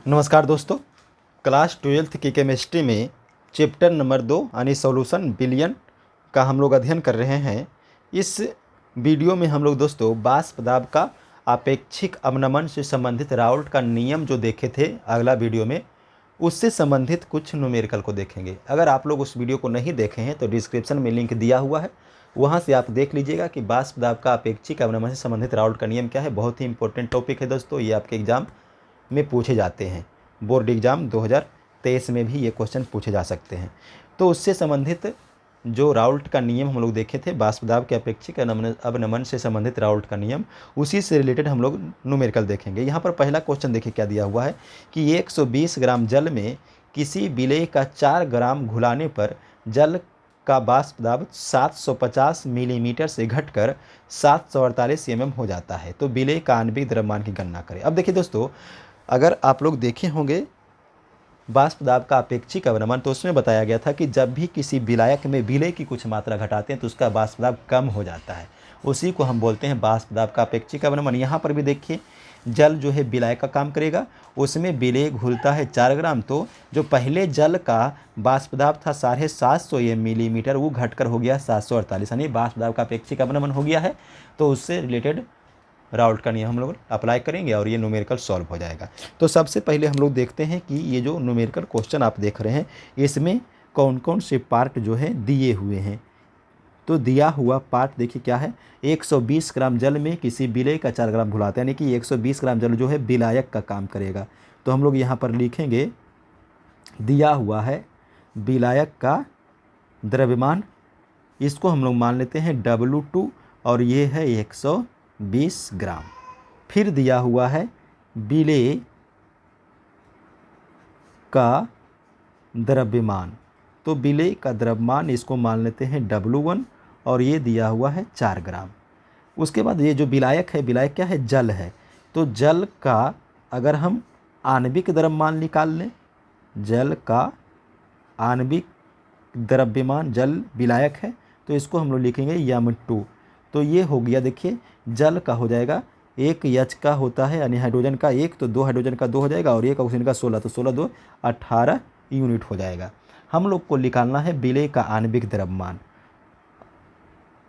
नमस्कार दोस्तों। Class 12th की केमिस्ट्री में चैप्टर नंबर 2 यानी सॉल्यूशन बिलियन का हम लोग अध्ययन कर रहे हैं। इस वीडियो में हम लोग दोस्तों वाष्प दाब का आपेक्षिक अवनमन से संबंधित राउल्ट का नियम जो देखे थे अगला वीडियो में, उससे संबंधित कुछ न्यूमेरिकल को देखेंगे। अगर आप लोग उस वीडियो को नहीं देखे हैं तो डिस्क्रिप्शन में लिंक दिया हुआ है, वहाँ से आप देख लीजिएगा कि वाष्प दाब का अपेक्षिक अवनमन से संबंधित राउल्ट का नियम क्या है। बहुत ही इंपॉर्टेंट टॉपिक है दोस्तों, ये आपके एग्जाम में पूछे जाते हैं। बोर्ड एग्ज़ाम 2023 में भी ये क्वेश्चन पूछे जा सकते हैं। तो उससे संबंधित जो राउल्ट का नियम हम लोग देखे थे, वाष्प दाब के अपेक्षिक अवनमन से संबंधित राउल्ट का नियम, उसी से रिलेटेड हम लोग न्यूमेरिकल देखेंगे। यहाँ पर पहला क्वेश्चन देखिए क्या दिया हुआ है कि 120 ग्राम जल में किसी विलेय का 4 ग्राम घुलाने पर जल का वाष्प दाब 750 मिलीमीटर से घटकर 748 mm हो जाता है। तो विलेय का आणविक द्रव्यमान की गणना करें। अब देखिए दोस्तों, अगर आप लोग देखे होंगे वाष्प दाब का अपेक्षिक अवनमन, तो उसमें बताया गया था कि जब भी किसी विलायक में विलेय की कुछ मात्रा घटाते हैं तो उसका वाष्प दाब कम हो जाता है। उसी को हम बोलते हैं वाष्प दाब का अपेक्षिक अवनमन। यहाँ पर भी देखिए जल जो है विलायक का काम करेगा, उसमें विलेय घुलता है 4 ग्राम, तो जो पहले जल का वाष्प दाब था 750 मिलीमीटर, वो घटकर हो गया 748, यानी वाष्प दाब का अपेक्षिक अवनमन हो गया है। तो उससे रिलेटेड राउल्ट का नियम हम लोग अप्लाई करेंगे और ये न्यूमेरिकल सॉल्व हो जाएगा। तो सबसे पहले हम लोग देखते हैं कि ये जो न्यूमेरिकल क्वेश्चन आप देख रहे हैं, इसमें कौन कौन से पार्ट जो है दिए हुए हैं। तो दिया हुआ पार्ट देखिए क्या है, 120 ग्राम जल में किसी विलेय का 4 ग्राम घुलाते हैं, यानी कि 120 ग्राम जल जो है विलायक का काम करेगा। तो हम लोग यहाँ पर लिखेंगे, दिया हुआ है विलायक का द्रव्यमान, इसको हम लोग मान लेते हैं W2, और ये है 120 ग्राम। फिर दिया हुआ है विलेय का द्रव्यमान, तो विलेय का द्रव्यमान इसको मान लेते हैं W1, और ये दिया हुआ है 4 ग्राम। उसके बाद ये जो विलायक है, विलायक क्या है, जल है। तो जल का अगर हम आणविक द्रव्यमान निकाल लें, जल का आणविक द्रव्यमान, जल विलायक है, तो इसको हम लोग लिखेंगे m2। तो ये हो गया, देखिए जल का हो जाएगा, एक H का होता है यानी हाइड्रोजन का 1, तो 2 हाइड्रोजन का 2 हो जाएगा, और एक ऑक्सीजन का 16, तो 16 2 18 यूनिट हो जाएगा। हम लोग को निकालना है विलेय का आणविक द्रव्यमान।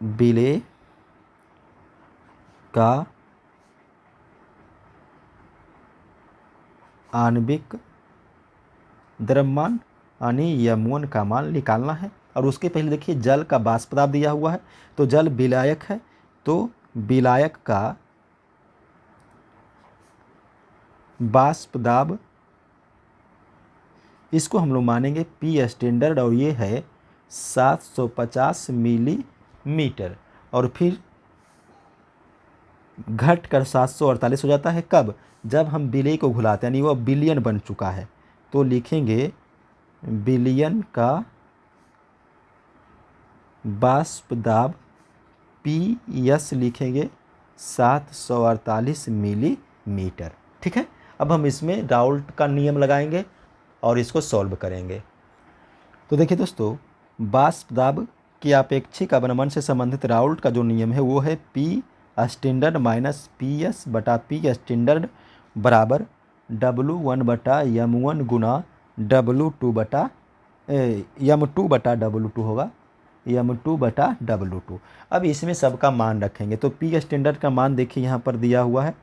विलेय का आणविक द्रव्यमान यानी m1 का मान निकालना है। और उसके पहले देखिए जल का वाष्प दाब दिया हुआ है, तो जल विलायक है, तो विलायक का वाष्प दाब इसको हम लोग मानेंगे P स्टैंडर्ड, और ये है 750 मिलीमीटर, और फिर घट कर 748 हो जाता है। कब? जब हम विलेय को घुलाते हैं, यानी वो बिलियन बन चुका है। तो लिखेंगे बिलियन का वाष्प दाब PS लिखेंगे 748 मिलीमीटर। ठीक है, अब हम इसमें राउल्ट का नियम लगाएंगे और इसको सॉल्व करेंगे। तो देखिए दोस्तों, वाष्प दाब की अपेक्षिक अवनमन से संबंधित राउल्ट का जो नियम है वो है P स्टैंडर्ड माइनस PS बटा P स्टैंडर्ड बराबर W1 बटा M1 गुना W2 बटा M2 बटा W2 होगा, M2 बटा W2। अब इसमें सबका मान रखेंगे, तो P स्टैंडर्ड का मान देखिए यहाँ पर दिया हुआ है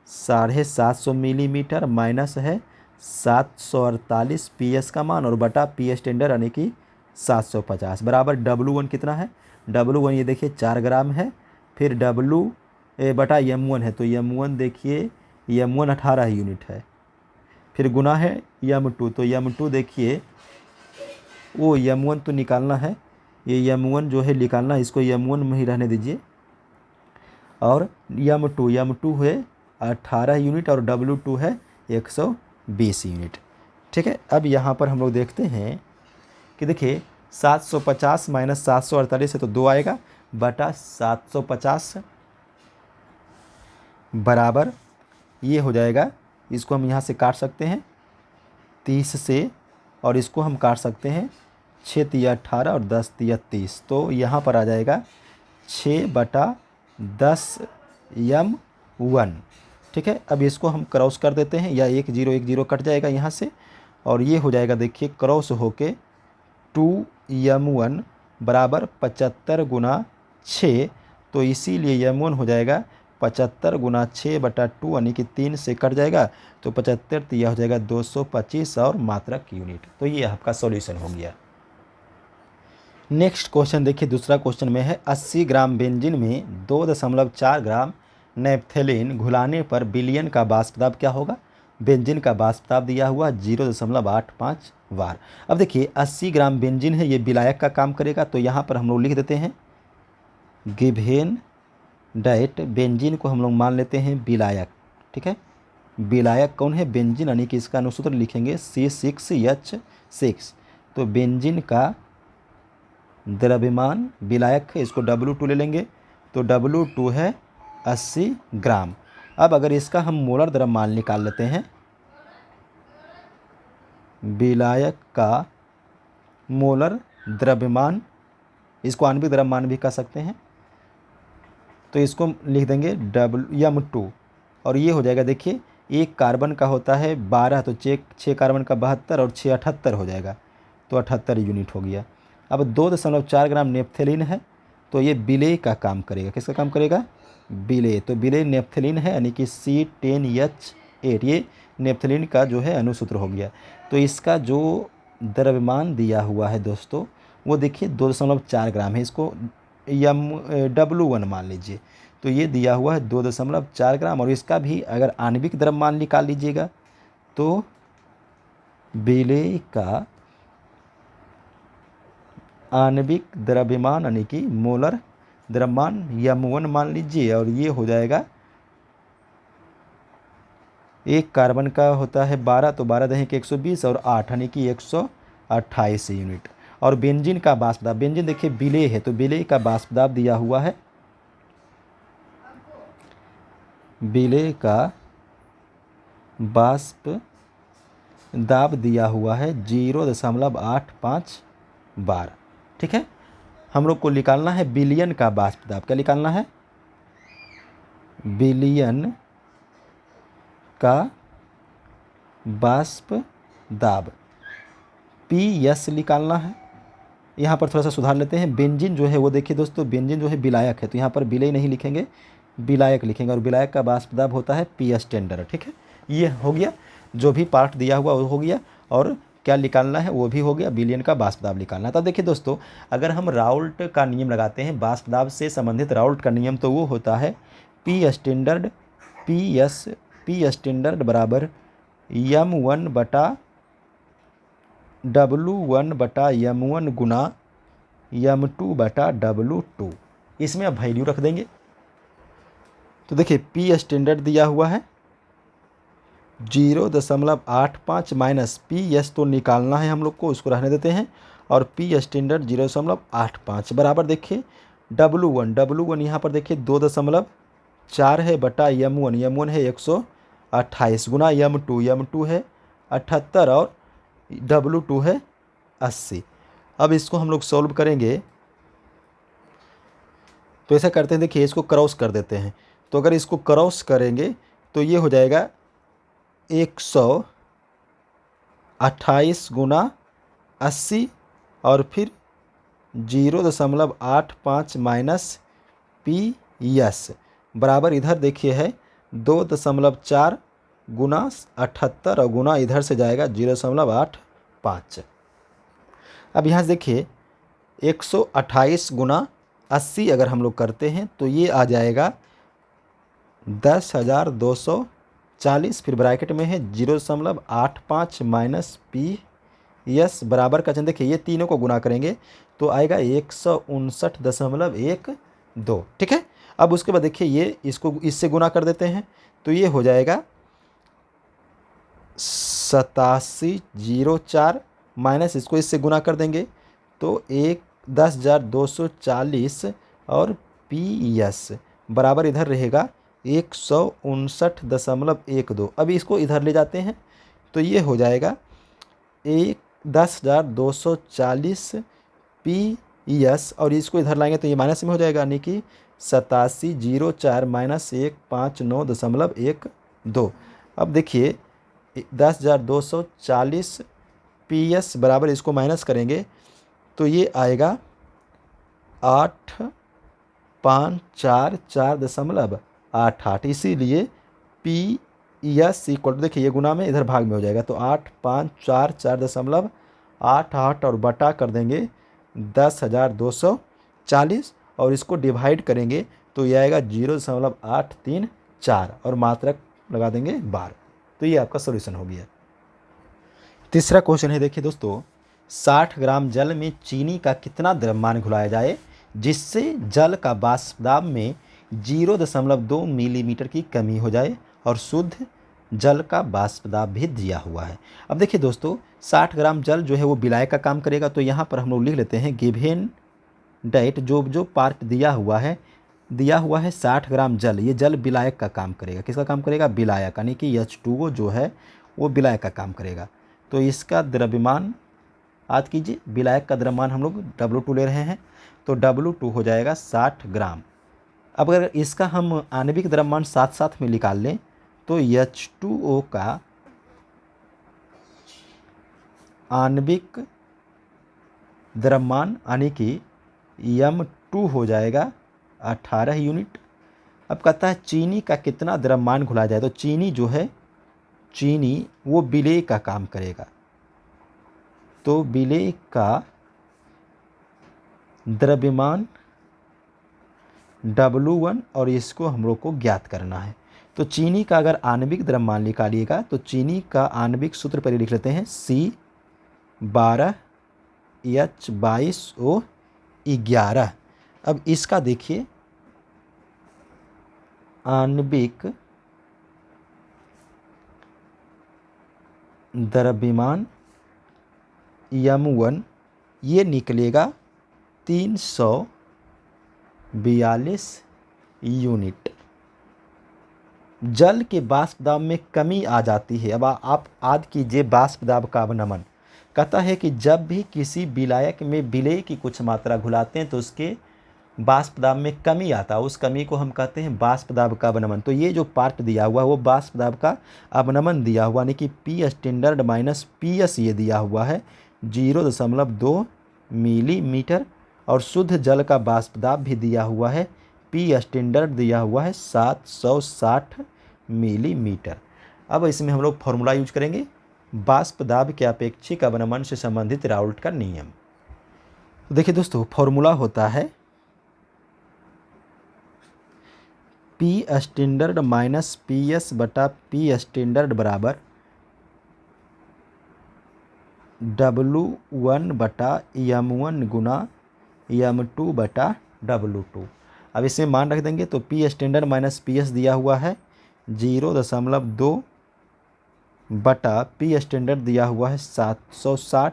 750 मिलीमीटर, माइनस है 748 PS का मान, और बटा P स्टैंडर्ड यानी कि 750 बराबर W1 कितना है, W1 ये देखिए 4 ग्राम है। फिर W बटा M1 है, तो M1 देखिए M1 18 यूनिट है। फिर गुना है M2, तो M2 देखिए वो M1 तो निकालना है, ये M1 जो है निकालना, इसको M1 में ही रहने दीजिए। और M2 है 18 यूनिट, और W2 है 120 यूनिट। ठीक है, अब यहाँ पर हम लोग देखते हैं कि देखिए 750 माइनस 748 है तो 2 आएगा, बटा 750 बराबर ये हो जाएगा, इसको हम यहाँ से काट सकते हैं 30 से, और इसको हम काट सकते हैं 6 तिया 18 और 10 तिया 30, तो यहाँ पर आ जाएगा 6 बटा 10 M1। ठीक है। अब इसको हम क्रॉस कर देते हैं, या 1 0 कट जाएगा यहाँ से, और ये हो जाएगा देखिए क्रॉस होके 2m1 बराबर 75 गुना 6। तो इसीलिए m1 हो जाएगा 75 गुना 6/2 यानी कि 3 से कट जाएगा, तो 75 तो यह हो जाएगा 225 और मात्रक यूनिट। तो ये आपका सॉल्यूशन हो गया। नेक्स्ट क्वेश्चन देखिए, दूसरा क्वेश्चन में है 80 ग्राम बेंजीन में 2.4 ग्राम नेप्थेलीन घुलाने पर बिलियन का वाष्प दाब क्या होगा। बेंजीन का वाष्प दाब दिया हुआ 0.85 बार। अब देखिए 80 ग्राम बेंजीन है, ये विलायक का काम करेगा, तो यहाँ पर हम लोग लिख देते हैं गिवेन डाइट, बेंजीन को हम लोग मान लेते हैं विलायक, ठीक है। विलायक कौन है, बेंजीन, यानी कि इसका अनुसूत्र लिखेंगे C6H6। तो बेंजीन का द्रव्यमान विलायक है, इसको W2 ले लेंगे, तो W2 है 80 ग्राम। अब अगर इसका हम मोलर द्रव्यमान निकाल लेते हैं, विलायक का मोलर द्रव्यमान, इसको आणविक द्रव्यमान भी कह सकते हैं, तो इसको लिख देंगे M2, और ये हो जाएगा देखिए एक कार्बन का होता है 12, तो 6 कार्बन का 72 और 6 78 हो जाएगा, तो 78 यूनिट हो गया। अब 2.4 ग्राम नेप्थेलीन है, तो ये विलेय का काम करेगा। किसका काम करेगा, विलेय। तो विलेय नेप्थेलीन है, यानी कि C10H8, ये नेप्थेलीन का जो है अनुसूत्र हो गया। तो इसका जो द्रव्यमान दिया हुआ है दोस्तों, वो देखिए 2.4 ग्राम है, इसको W1 मान लीजिए। तो ये दिया हुआ है 2.4 ग्राम, और इसका भी अगर आणविक द्रव्यमान निकाल लीजिएगा, तो विलेय का आणविक द्रव्यमान यानी कि मोलर द्रव्यमान M1 मान लीजिए, और ये हो जाएगा एक कार्बन का होता है 12, तो 12 दही के 120 और 8 यानी कि 128 यूनिट। और बेंजीन का वाष्प दाब, बेंजीन देखिए विलेय है, तो विलेय का वाष्प दाब दिया हुआ है, विलेय का वाष्प दाब दिया हुआ है 0.85 बार, ठीक है। हम लोग को निकालना है बिलियन का वाष्प दाब। क्या निकालना है, बिलियन का वाष्प दाब, PS निकालना है। यहाँ पर थोड़ा सा सुधार लेते हैं, बेंजीन जो है वो देखिए दोस्तों, बेंजीन जो है विलायक है, तो यहाँ पर विलेय नहीं लिखेंगे, विलायक लिखेंगे, और विलायक का वाष्प दाब होता है PS स्टैंडर्ड, ठीक है। ये हो गया, जो भी पार्ट दिया हुआ वो हो गया, और क्या निकालना है वो भी हो गया, बिलियन का वाष्प दाब निकालना है। तो देखिए दोस्तों, अगर हम राउल्ट का नियम लगाते हैं, वाष्प दाब से संबंधित राउल्ट का नियम, तो वो होता है P स्टैंडर्ड बराबर M1/W1/M1 गुना M2/W2। इसमें अब वैल्यू रख देंगे। तो देखिए P स्टैंडर्ड दिया हुआ है 0.85 माइनस PS तो निकालना है हम लोग को, उसको रहने देते हैं, और P स्टैंडर्ड 0.85 बराबर देखिए W1 यहाँ पर देखिए 2.4 है बटा M1 है 128 गुना M2 है 78 और W2 है 80। अब इसको हम लोग सॉल्व करेंगे, तो ऐसा करते हैं, देखिए इसको क्रॉस कर देते हैं। तो अगर इसको क्रॉस करेंगे तो ये हो जाएगा 128 गुना 80 और फिर 0.85 माइनस PS बराबर, इधर देखिए है 2.4 गुना 78 और गुना इधर से जाएगा 0.85। अब यहाँ से देखिए 128 गुना 80 अगर हम लोग करते हैं तो ये आ जाएगा 10,240, फिर ब्रैकेट में है 0.85 माइनस PS बराबर का चिन्ह, देखिए ये तीनों को गुना करेंगे तो आएगा 159.12, ठीक है। अब उसके बाद देखिए ये इसको इससे गुना कर देते हैं, तो ये हो जाएगा 8704 माइनस इसको इससे गुना कर देंगे तो 10,240 और PS बराबर इधर रहेगा 159.12। अभी इसको इधर ले जाते हैं तो ये हो जाएगा 10,240 PS और इसको इधर लाएंगे तो ये माइनस में हो जाएगा, यानी कि 8704 माइनस 159.12 2। अब देखिए 10,240 PS बराबर, इसको माइनस करेंगे तो ये आएगा 8,5,4,4.88। इसीलिए PS इक्वल टू, देखिए ये गुना में इधर भाग में हो जाएगा, तो 8,5,4,4.88 और बटा कर देंगे 10,240 और इसको डिवाइड करेंगे तो ये आएगा 0.834 और मात्रक लगा देंगे 12। तो ये आपका सॉल्यूशन हो गया। तीसरा क्वेश्चन है, देखिए दोस्तों, 60 ग्राम जल में चीनी का कितना द्रव्यमान घुलाया जाए जिससे जल का वाष्प दाब में 0.2 मिलीमीटर की कमी हो जाए और शुद्ध जल का वाष्प दाब भी दिया हुआ है। अब देखिए दोस्तों, 60 ग्राम जल जो है वो विलायक का काम करेगा, तो यहाँ पर हम लोग लिख लेते हैं गिवेन डेट, जो पार्ट दिया हुआ है 60 ग्राम जल, ये जल विलायक का काम करेगा। किसका काम करेगा? विलायक, यानी कि H2O जो है वो विलायक का काम करेगा। तो इसका द्रव्यमान याद कीजिए, विलायक का द्रव्यमान हम लोग W2 ले रहे हैं, तो W2 हो जाएगा 60 ग्राम। अब अगर इसका हम आणविक द्रव्यमान साथ साथ में निकाल लें तो H2O का आणविक द्रव्यमान यानी कि M2 हो जाएगा 18 यूनिट। अब कहता है चीनी का कितना द्रव्यमान घुलाया जाए, तो चीनी जो है, चीनी वो विलेय का काम करेगा, तो विलेय का द्रव्यमान W1 और इसको हम लोग को ज्ञात करना है। तो चीनी का अगर आणविक द्रव्यमान निकालिएगा तो चीनी का आणविक सूत्र पर लिख लेते हैं C12H22O11। अब इसका देखिए आणविक द्रव्यमान M1 ये निकलेगा 342 यूनिट। जल के वाष्प दाब में कमी आ जाती है। अब आप याद कीजिए वाष्प दाब का अवनमन। कहता है कि जब भी किसी विलायक में विलेय की कुछ मात्रा घुलाते हैं तो उसके वाष्प दाब में कमी आता है, उस कमी को हम कहते हैं वाष्प दाब का अवनमन। तो ये जो पार्ट दिया हुआ है वो वाष्प दाब का अवनमन दिया हुआ, यानी कि P स्टैंडर्ड माइनस PS ये दिया हुआ है 0.2 मिलीमीटर और शुद्ध जल का वाष्प दाब भी दिया हुआ है, P स्टैंडर्ड दिया हुआ है 760 मिलीमीटर। अब इसमें हम लोग फॉर्मूला यूज करेंगे, वाष्प दाब के अपेक्षिक अवनमन से संबंधित राउल्ट का नियम। तो देखिए दोस्तों, फॉर्मूला होता है P स्टैंडर्ड माइनस PS बटा P स्टैंडर्ड बराबर W1 बटा M1 गुना M2 बटा W2। अब इसमें मान रख देंगे तो P स्टैंडर्ड माइनस PS दिया हुआ है 0.2 बटा P स्टैंडर्ड दिया हुआ है 760,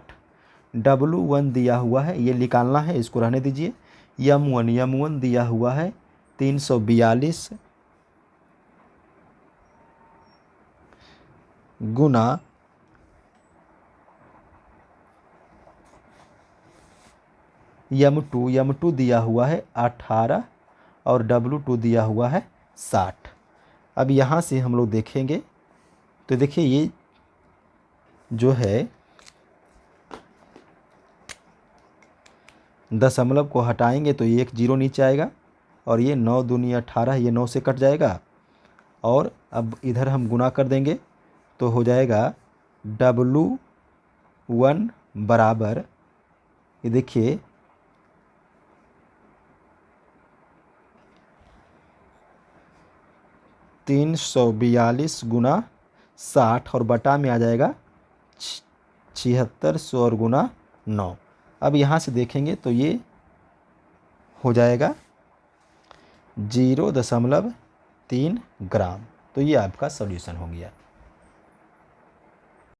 W1 दिया हुआ है, ये निकालना है, इसको रहने दीजिए। M1 दिया हुआ है 342 गुना M2 दिया हुआ है 18 और W2 दिया हुआ है 60। अब यहाँ से हम लोग देखेंगे तो देखिए ये जो है दशमलव को हटाएंगे तो ये एक जीरो नीचे आएगा और ये 9 दूनी 18, ये 9 से कट जाएगा और अब इधर हम गुना कर देंगे तो हो जाएगा W1 बराबर, ये देखिए 342 गुना 60 और बटा में आ जाएगा 7600 और गुना 9। अब यहाँ से देखेंगे तो ये हो जाएगा 0.3 ग्राम। तो ये आपका सॉल्यूशन हो गया।